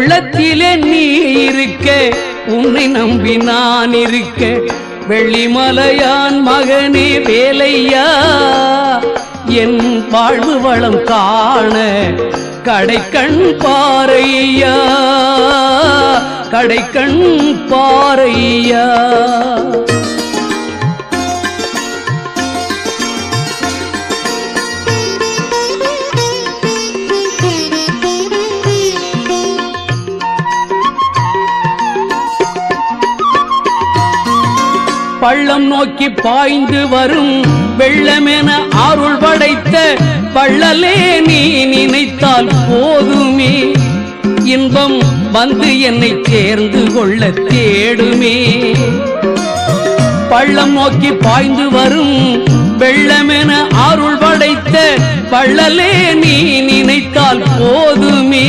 உள்ளத்திலே நீ இருக்க, உன்னை நம்பி நான் இருக்க, வெள்ளிமலையான் மகனே வேலையா, என் வாழ்வு வளம் காண கடைக்கண் பாறையா, கடைக்கண் பாறையா. பள்ளம் நோக்கி பாய்ந்து வரும் வெள்ளமென அருள் படைத்த பள்ளலே நீ நினைத்தால் போதுமே, இன்பம் வந்து என்னை சேர்ந்து கொள்ள தேடுமே. பள்ளம் நோக்கி பாய்ந்து வரும் வெள்ளமென அருள் படைத்த பள்ளலே நீ நினைத்தால் போதுமே,